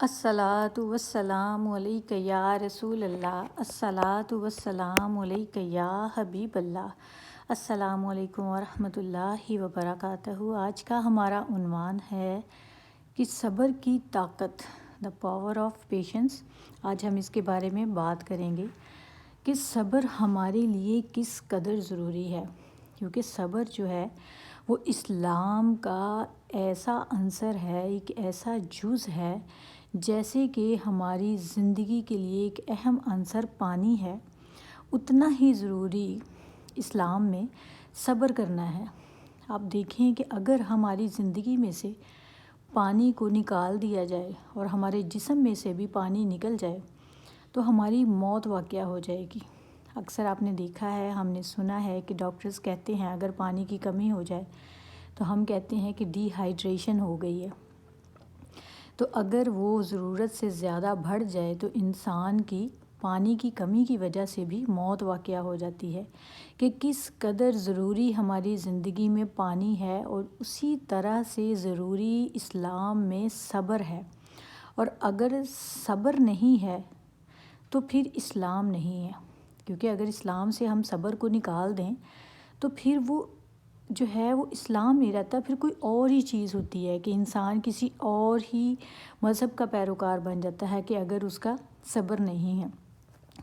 الصلاۃ والسلام علیک یا رسول اللہ، الصلاۃ والسلام علیک یا حبیب اللہ۔ السلام علیکم ورحمۃ اللہ وبرکاتہ۔ آج کا ہمارا عنوان ہے کہ صبر کی طاقت، دا پاور آف پیشنس۔ آج ہم اس کے بارے میں بات کریں گے کہ صبر ہمارے لیے کس قدر ضروری ہے، کیونکہ صبر جو ہے وہ اسلام کا ایسا عنصر ہے، ایک ایسا جز ہے جیسے کہ ہماری زندگی کے لیے ایک اہم عنصر پانی ہے، اتنا ہی ضروری اسلام میں صبر کرنا ہے۔ آپ دیکھیں کہ اگر ہماری زندگی میں سے پانی کو نکال دیا جائے اور ہمارے جسم میں سے بھی پانی نکل جائے تو ہماری موت واقع ہو جائے گی۔ اکثر آپ نے دیکھا ہے، ہم نے سنا ہے کہ ڈاکٹرز کہتے ہیں اگر پانی کی کمی ہو جائے تو ہم کہتے ہیں کہ ڈی ہائیڈریشن ہو گئی ہے۔ تو اگر وہ ضرورت سے زیادہ بڑھ جائے تو انسان کی پانی کی کمی کی وجہ سے بھی موت واقع ہو جاتی ہے، کہ کس قدر ضروری ہماری زندگی میں پانی ہے، اور اسی طرح سے ضروری اسلام میں صبر ہے۔ اور اگر صبر نہیں ہے تو پھر اسلام نہیں ہے، کیونکہ اگر اسلام سے ہم صبر کو نکال دیں تو پھر وہ جو ہے وہ اسلام نہیں رہتا، پھر کوئی اور ہی چیز ہوتی ہے کہ انسان کسی اور ہی مذہب کا پیروکار بن جاتا ہے کہ اگر اس کا صبر نہیں ہے۔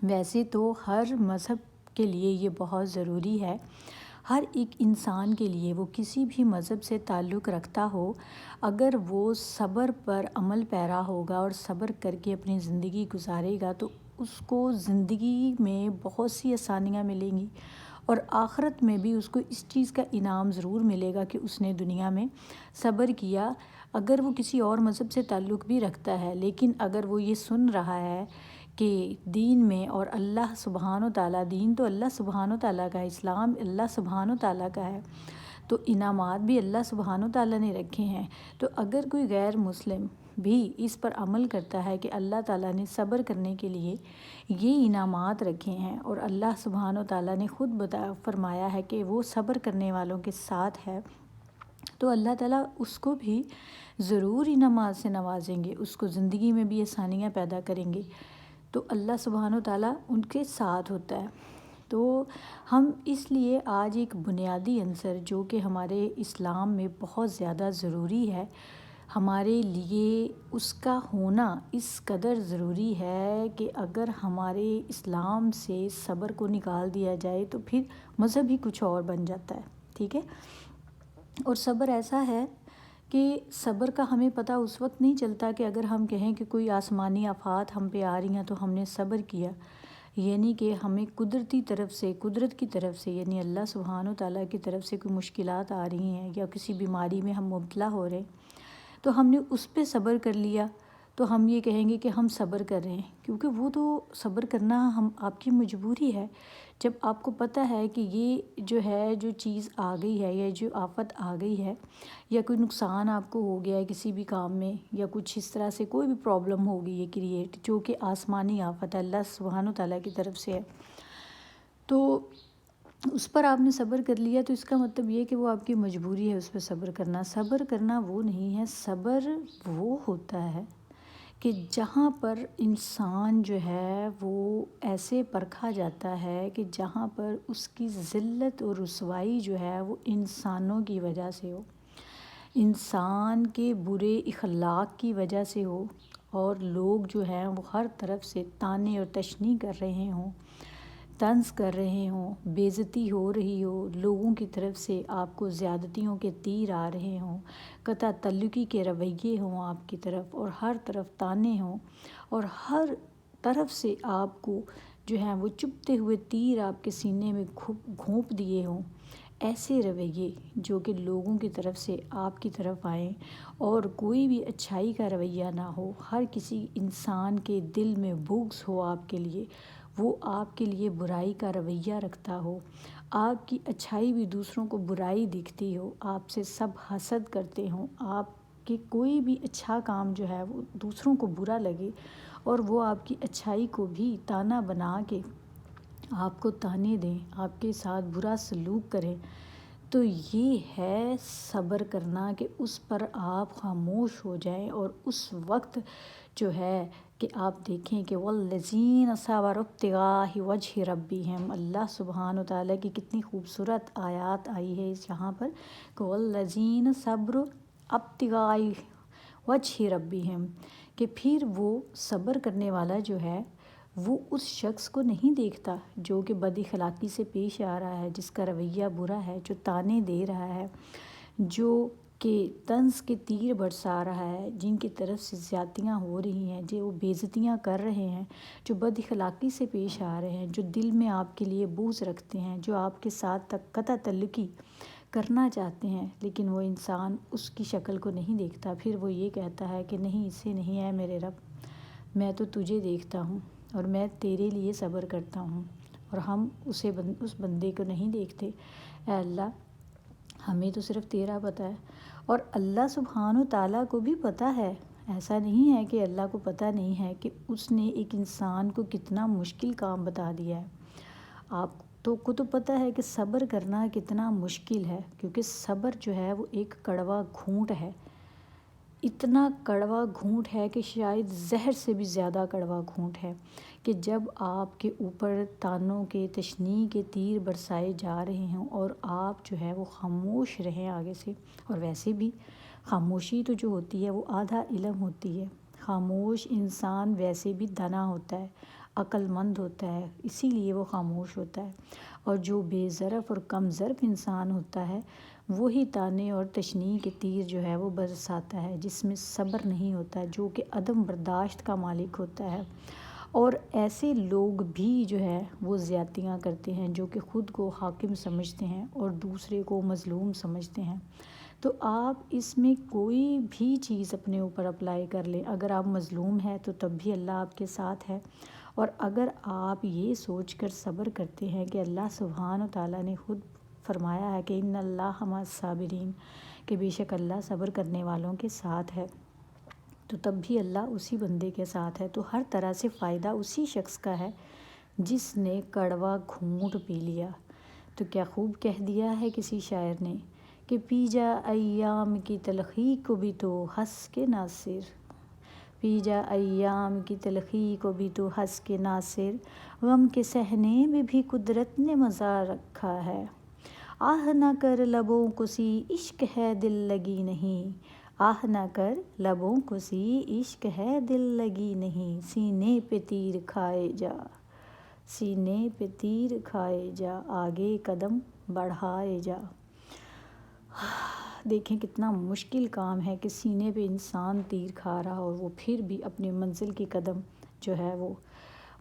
ویسے تو ہر مذہب کے لیے یہ بہت ضروری ہے، ہر ایک انسان کے لیے، وہ کسی بھی مذہب سے تعلق رکھتا ہو، اگر وہ صبر پر عمل پیرا ہوگا اور صبر کر کے اپنی زندگی گزارے گا تو اس کو زندگی میں بہت سی آسانیاں ملیں گی، اور آخرت میں بھی اس کو اس چیز کا انعام ضرور ملے گا کہ اس نے دنیا میں صبر کیا، اگر وہ کسی اور مذہب سے تعلق بھی رکھتا ہے۔ لیکن اگر وہ یہ سن رہا ہے کہ دین میں، اور اللہ سبحانہ و تعالیٰ، دین تو اللہ سبحانہ و تعالیٰ کا ہے، اسلام اللہ سبحانہ و تعالیٰ کا ہے، تو انعامات بھی اللہ سبحانہ و تعالیٰ نے رکھے ہیں، تو اگر کوئی غیر مسلم بھی اس پر عمل کرتا ہے کہ اللہ تعالیٰ نے صبر کرنے کے لیے یہ انعامات رکھے ہیں، اور اللہ سبحانہ و تعالیٰ نے خود فرمایا ہے کہ وہ صبر کرنے والوں کے ساتھ ہے، تو اللہ تعالیٰ اس کو بھی ضرور انعامات سے نوازیں گے، اس کو زندگی میں بھی آسانیاں پیدا کریں گے، تو اللہ سبحانہ و تعالیٰ ان کے ساتھ ہوتا ہے۔ تو ہم اس لیے آج ایک بنیادی عنصر جو کہ ہمارے اسلام میں بہت زیادہ ضروری ہے، ہمارے لیے اس کا ہونا اس قدر ضروری ہے کہ اگر ہمارے اسلام سے صبر کو نکال دیا جائے تو پھر مذہب ہی کچھ اور بن جاتا ہے، ٹھیک ہے۔ اور صبر ایسا ہے کہ صبر کا ہمیں پتہ اس وقت نہیں چلتا کہ اگر ہم کہیں کہ کوئی آسمانی آفات ہم پہ آ رہی ہیں تو ہم نے صبر کیا، یعنی کہ ہمیں قدرتی طرف سے، قدرت کی طرف سے، یعنی اللہ سبحانہ و تعالیٰ کی طرف سے کوئی مشکلات آ رہی ہیں یا کسی بیماری میں ہم مبتلا ہو رہے ہیں تو ہم نے اس پہ صبر کر لیا تو ہم یہ کہیں گے کہ ہم صبر کر رہے ہیں، کیونکہ وہ تو صبر کرنا آپ کی مجبوری ہے۔ جب آپ کو پتہ ہے کہ یہ جو ہے، جو چیز آ گئی ہے یا جو آفت آ گئی ہے یا کوئی نقصان آپ کو ہو گیا ہے کسی بھی کام میں، یا کچھ اس طرح سے کوئی بھی پرابلم ہوگی ہے کریٹ، جو کہ آسمانی آفت اللہ سبحانہ و تعالیٰ کی طرف سے ہے، تو اس پر آپ نے صبر کر لیا تو اس کا مطلب یہ کہ وہ آپ کی مجبوری ہے اس پہ صبر کرنا۔ صبر کرنا وہ نہیں ہے، صبر وہ ہوتا ہے کہ جہاں پر انسان جو ہے وہ ایسے پرکھا جاتا ہے کہ جہاں پر اس کی ذلت اور رسوائی جو ہے وہ انسانوں کی وجہ سے ہو، انسان کے برے اخلاق کی وجہ سے ہو، اور لوگ جو ہیں وہ ہر طرف سے طعنے اور تشنیع کر رہے ہوں، طنز کر رہے ہوں، بے عزتی ہو رہی ہو، لوگوں کی طرف سے آپ کو زیادتیوں کے تیر آ رہے ہوں، قطع تعلقی کے رویے ہوں آپ کی طرف، اور ہر طرف طعنے ہوں، اور ہر طرف سے آپ کو جو ہیں وہ چبھتے ہوئے تیر آپ کے سینے میں گھونپ دیے ہوں، ایسے رویے جو کہ لوگوں کی طرف سے آپ کی طرف آئیں اور کوئی بھی اچھائی کا رویہ نہ ہو، ہر کسی انسان کے دل میں بغض ہو آپ کے لیے، وہ آپ کے لیے برائی کا رویہ رکھتا ہو، آپ کی اچھائی بھی دوسروں کو برائی دکھتی ہو، آپ سے سب حسد کرتے ہوں، آپ کے کوئی بھی اچھا کام جو ہے وہ دوسروں کو برا لگے اور وہ آپ کی اچھائی کو بھی طعنہ بنا کے آپ کو طعنے دیں، آپ کے ساتھ برا سلوک کریں، تو یہ ہے صبر کرنا کہ اس پر آپ خاموش ہو جائیں، اور اس وقت جو ہے کہ آپ دیکھیں کہ والذین صبروا ابتغاء وجہ ربہم، اللہ سبحانہ وتعالیٰ کی کتنی خوبصورت آیات آئی ہے اس یہاں پر کہ والذین صبروا ابتغاء وجہ ربہم، کہ پھر وہ صبر کرنے والا جو ہے وہ اس شخص کو نہیں دیکھتا جو کہ بد اخلاقی سے پیش آ رہا ہے، جس کا رویہ برا ہے، جو طعنے دے رہا ہے، جو کہ طنز کے تیر برسا رہا ہے، جن کی طرف سے زیادتیاں ہو رہی ہیں، جو بے عزتیاں کر رہے ہیں، جو بد اخلاقی سے پیش آ رہے ہیں، جو دل میں آپ کے لیے بغض رکھتے ہیں، جو آپ کے ساتھ قطع تعلقی کرنا چاہتے ہیں، لیکن وہ انسان اس کی شکل کو نہیں دیکھتا، پھر وہ یہ کہتا ہے کہ نہیں، اسے نہیں ہے میرے رب، میں تو تجھے دیکھتا ہوں اور میں تیرے لیے صبر کرتا ہوں، اور ہم اس بندے کو نہیں دیکھتے۔ اے اللہ، ہمیں تو صرف تیرا پتہ ہے، اور اللہ سبحانہ و تعالیٰ کو بھی پتہ ہے۔ ایسا نہیں ہے کہ اللہ کو پتہ نہیں ہے کہ اس نے ایک انسان کو کتنا مشکل کام بتا دیا ہے۔ آپ کو تو پتہ ہے کہ صبر کرنا کتنا مشکل ہے، کیونکہ صبر جو ہے وہ ایک کڑوا گھونٹ ہے، اتنا کڑوا گھونٹ ہے کہ شاید زہر سے بھی زیادہ کڑوا گھونٹ ہے، کہ جب آپ کے اوپر طعنوں کے تشنیع کے تیر برسائے جا رہے ہوں اور آپ جو ہے وہ خاموش رہیں آگے سے، اور ویسے بھی خاموشی تو جو ہوتی ہے وہ آدھا علم ہوتی ہے، خاموش انسان ویسے بھی دانا ہوتا ہے، عقل مند ہوتا ہے، اسی لیے وہ خاموش ہوتا ہے، اور جو بے ظرف اور کم ظرف انسان ہوتا ہے وہی طعنے اور تشنیع کے تیر جو ہے وہ برساتا ہے، جس میں صبر نہیں ہوتا، جو کہ عدم برداشت کا مالک ہوتا ہے۔ اور ایسے لوگ بھی جو ہے وہ زیادتیاں کرتے ہیں، جو کہ خود کو حاکم سمجھتے ہیں اور دوسرے کو مظلوم سمجھتے ہیں۔ تو آپ اس میں کوئی بھی چیز اپنے اوپر اپلائی کر لیں، اگر آپ مظلوم ہیں تو تب بھی اللہ آپ کے ساتھ ہے، اور اگر آپ یہ سوچ کر صبر کرتے ہیں کہ اللہ سبحانہ وتعالیٰ نے خود فرمایا ہے کہ ان اللہ مع الصابرین، کہ بے شک اللہ صبر کرنے والوں کے ساتھ ہے، تو تب بھی اللہ اسی بندے کے ساتھ ہے، تو ہر طرح سے فائدہ اسی شخص کا ہے جس نے کڑوا گھونٹ پی لیا۔ تو کیا خوب کہہ دیا ہے کسی شاعر نے کہ پی جا ایام کی تلخی کو بھی تو ہنس کے ناصر، پی جا ایام کی تلخی کو بھی تو ہنس کے ناصر، غم کے سہنے میں بھی قدرت نے مزہ رکھا ہے، آہ نہ کر لبوں کو سی عشق ہے دل لگی نہیں، آہ نہ کر لبوں کو سی عشق ہے دل لگی نہیں، سینے پہ تیر کھائے جا، سینے پہ تیر کھائے جا، آگے قدم بڑھائے جا۔ دیکھیں کتنا مشکل کام ہے کہ سینے پہ انسان تیر کھا رہا ہو، وہ پھر بھی اپنی منزل کی قدم جو ہے وہ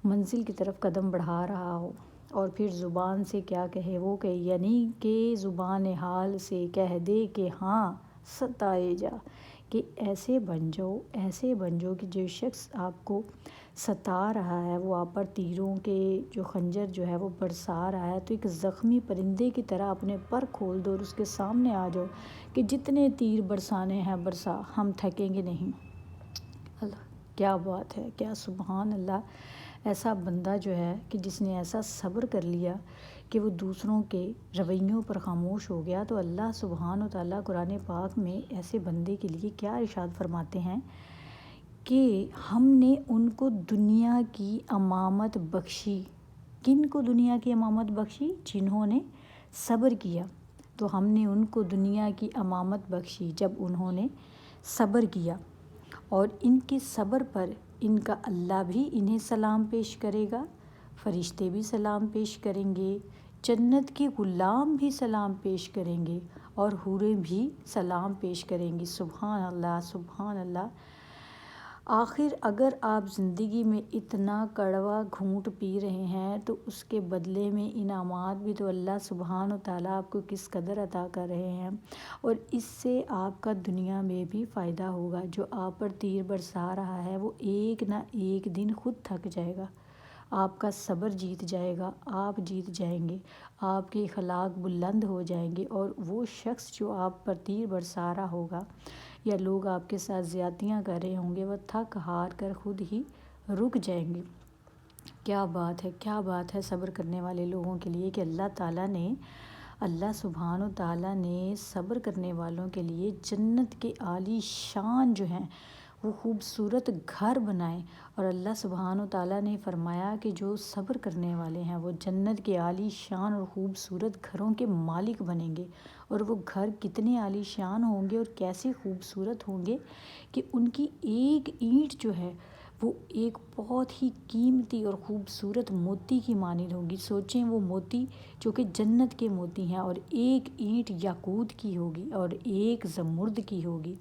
منزل کی طرف قدم بڑھا رہا ہو، اور پھر زبان سے کیا کہے وہ، کہ یعنی کہ زبان حال سے کہہ دے کہ ہاں ستائے جا، کہ ایسے بن جاؤ، ایسے بن جاؤ کہ جو شخص آپ کو ستا رہا ہے، وہ آپ پر تیروں کے جو خنجر جو ہے وہ برسا رہا ہے، تو ایک زخمی پرندے کی طرح اپنے پر کھول دو اور اس کے سامنے آ جاؤ کہ جتنے تیر برسانے ہیں برسا، ہم تھکیں گے نہیں۔ اللہ کیا بات ہے، کیا سبحان اللہ، ایسا بندہ جو ہے کہ جس نے ایسا صبر کر لیا کہ وہ دوسروں کے رویوں پر خاموش ہو گیا، تو اللہ سبحانہ وتعالیٰ قرآن پاک میں ایسے بندے کے لیے کیا ارشاد فرماتے ہیں کہ ہم نے ان کو دنیا کی امامت بخشی۔ کن کو دنیا کی امامت بخشی؟ جنہوں نے صبر کیا، تو ہم نے ان کو دنیا کی امامت بخشی جب انہوں نے صبر کیا، اور ان کے صبر پر ان کا اللہ بھی انہیں سلام پیش کرے گا، فرشتے بھی سلام پیش کریں گے، جنت کے غلام بھی سلام پیش کریں گے، اور حوریں بھی سلام پیش کریں گی۔ سبحان اللہ، سبحان اللہ۔ آخر اگر آپ زندگی میں اتنا کڑوا گھونٹ پی رہے ہیں تو اس کے بدلے میں انعامات بھی تو اللہ سبحانہ وتعالیٰ آپ کو کس قدر عطا کر رہے ہیں، اور اس سے آپ کا دنیا میں بھی فائدہ ہوگا۔ جو آپ پر تیر برسا رہا ہے وہ ایک نہ ایک دن خود تھک جائے گا، آپ کا صبر جیت جائے گا، آپ جیت جائیں گے، آپ کے اخلاق بلند ہو جائیں گے، اور وہ شخص جو آپ پر تیر برسا رہا ہوگا یا لوگ آپ کے ساتھ زیادتیاں کر رہے ہوں گے، وہ تھک ہار کر خود ہی رک جائیں گے۔ کیا بات ہے، کیا بات ہے صبر کرنے والے لوگوں کے لیے کہ اللہ تعالیٰ نے اللہ سبحانہ و تعالیٰ نے صبر کرنے والوں کے لیے جنت کے عالی شان جو ہیں وہ خوبصورت گھر بنائے، اور اللہ سبحانہ و تعالیٰ نے فرمایا کہ جو صبر کرنے والے ہیں وہ جنت کے عالی شان اور خوبصورت گھروں کے مالک بنیں گے۔ اور وہ گھر کتنے عالی شان ہوں گے اور کیسے خوبصورت ہوں گے کہ ان کی ایک اینٹ جو ہے وہ ایک بہت ہی قیمتی اور خوبصورت موتی کی مانند ہوگی۔ سوچیں وہ موتی جو کہ جنت کے موتی ہیں، اور ایک اینٹ یاقوت کی ہوگی اور ایک زمرد کی ہوگی،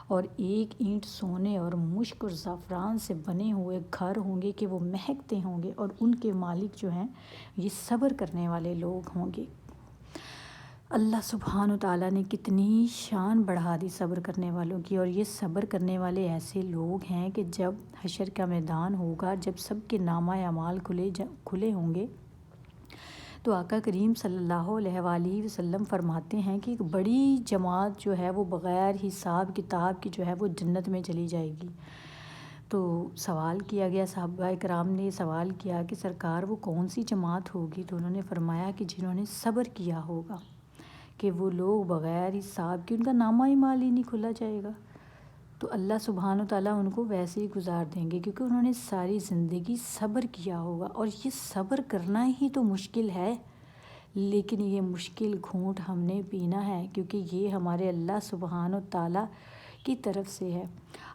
اور ایک اینٹ سونے اور مشک اور زعفران سے بنے ہوئے گھر ہوں گے کہ وہ مہکتے ہوں گے، اور ان کے مالک جو ہیں یہ صبر کرنے والے لوگ ہوں گے۔ اللہ سبحانہ و تعالیٰ نے کتنی شان بڑھا دی صبر کرنے والوں کی، اور یہ صبر کرنے والے ایسے لوگ ہیں کہ جب حشر کا میدان ہوگا، جب سب کے نامہ اعمال کھلے ہوں گے، تو آقا کریم صلی اللہ علیہ وآلہ وسلم فرماتے ہیں کہ ایک بڑی جماعت جو ہے وہ بغیر حساب کتاب کی جو ہے وہ جنت میں چلی جائے گی۔ تو سوال کیا گیا، صحابہ کرام نے سوال کیا کہ سرکار وہ کون سی جماعت ہوگی؟ تو انہوں نے فرمایا کہ جنہوں نے صبر کیا ہوگا، کہ وہ لوگ بغیر حساب کے، ان کا نامہ اعمال ہی نہیں کھلا جائے گا، تو اللہ سبحانہ و تعالیٰ ان کو ویسے ہی گزار دیں گے، کیونکہ انہوں نے ساری زندگی صبر کیا ہوگا۔ اور یہ صبر کرنا ہی تو مشکل ہے، لیکن یہ مشکل گھونٹ ہم نے پینا ہے، کیونکہ یہ ہمارے اللہ سبحانہ و تعالیٰ کی طرف سے ہے۔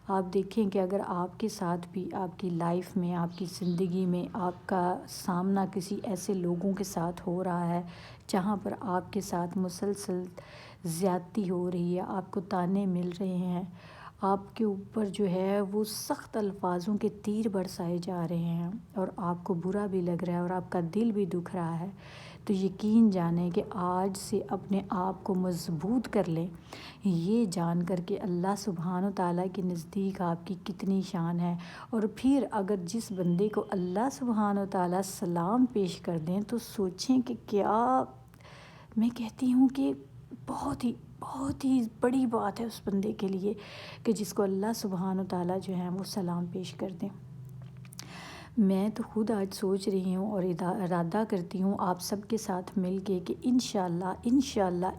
آپ دیکھیں کہ اگر آپ کے ساتھ بھی آپ کی لائف میں، آپ کی زندگی میں آپ کا سامنا کسی ایسے لوگوں کے ساتھ ہو رہا ہے جہاں پر آپ کے ساتھ مسلسل زیادتی ہو رہی ہے، آپ کو طعنے مل رہے ہیں، آپ کے اوپر جو ہے وہ سخت الفاظوں کے تیر برسائے جا رہے ہیں، اور آپ کو برا بھی لگ رہا ہے اور آپ کا دل بھی دکھ رہا ہے، تو یقین جانیں کہ آج سے اپنے آپ کو مضبوط کر لیں، یہ جان کر کہ اللہ سبحانہ و تعالیٰ کے نزدیک آپ کی کتنی شان ہے۔ اور پھر اگر جس بندے کو اللہ سبحانہ و تعالیٰ سلام پیش کر دیں تو سوچیں کہ کیا، میں کہتی ہوں کہ بہت ہی بڑی بات ہے اس بندے کے لیے کہ جس کو اللہ سبحانہ و تعالیٰ جو ہیں وہ سلام پیش کر دیں۔ میں تو خود آج سوچ رہی ہوں اور ارادہ کرتی ہوں آپ سب کے ساتھ مل کے کہ انشاءاللہ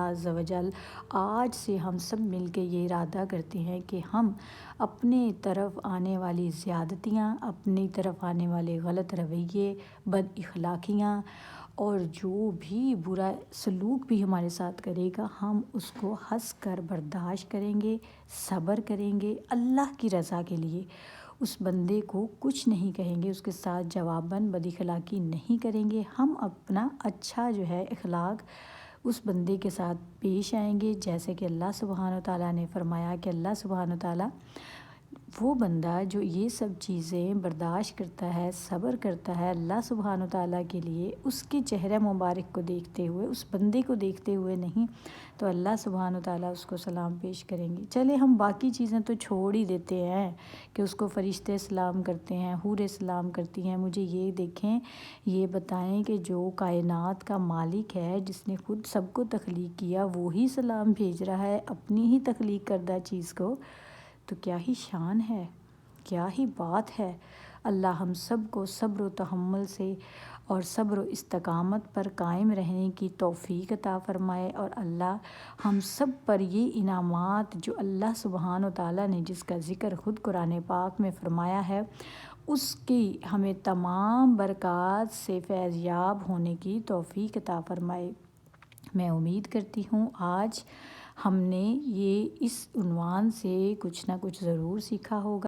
عز و جل آج سے ہم سب مل کے یہ ارادہ کرتے ہیں کہ ہم اپنے طرف آنے والی زیادتیاں، اپنی طرف آنے والے غلط رویے، بد اخلاقیاں، اور جو بھی برا سلوک بھی ہمارے ساتھ کرے گا، ہم اس کو ہنس کر برداشت کریں گے، صبر کریں گے اللہ کی رضا کے لیے۔ اس بندے کو کچھ نہیں کہیں گے، اس کے ساتھ جواباً بد اخلاقی نہیں کریں گے، ہم اپنا اچھا جو ہے اخلاق اس بندے کے ساتھ پیش آئیں گے، جیسے کہ اللہ سبحانہ و تعالیٰ نے فرمایا کہ اللہ سبحانہ و تعالیٰ وہ بندہ جو یہ سب چیزیں برداشت کرتا ہے، صبر کرتا ہے اللہ سبحانہ و تعالیٰ کے لیے، اس کے چہرہ مبارک کو دیکھتے ہوئے، اس بندے کو دیکھتے ہوئے نہیں، تو اللہ سبحانہ و تعالیٰ اس کو سلام پیش کریں گے۔ چلے ہم باقی چیزیں تو چھوڑ ہی دیتے ہیں کہ اس کو فرشتے سلام کرتے ہیں، حوریں سلام کرتی ہیں، مجھے یہ دیکھیں، یہ بتائیں کہ جو کائنات کا مالک ہے، جس نے خود سب کو تخلیق کیا، وہی سلام بھیج رہا ہے اپنی ہی تخلیق کردہ چیز کو، تو کیا ہی شان ہے، کیا ہی بات ہے۔ اللہ ہم سب کو صبر و تحمل سے اور صبر و استقامت پر قائم رہنے کی توفیق عطا فرمائے، اور اللہ ہم سب پر یہ انعامات جو اللہ سبحانہ و تعالیٰ نے جس کا ذکر خود قرآن پاک میں فرمایا ہے، اس کی ہمیں تمام برکات سے فیض یاب ہونے کی توفیق عطا فرمائے۔ میں امید کرتی ہوں آج ہم نے یہ اس عنوان سے کچھ نہ کچھ ضرور سیکھا ہوگا۔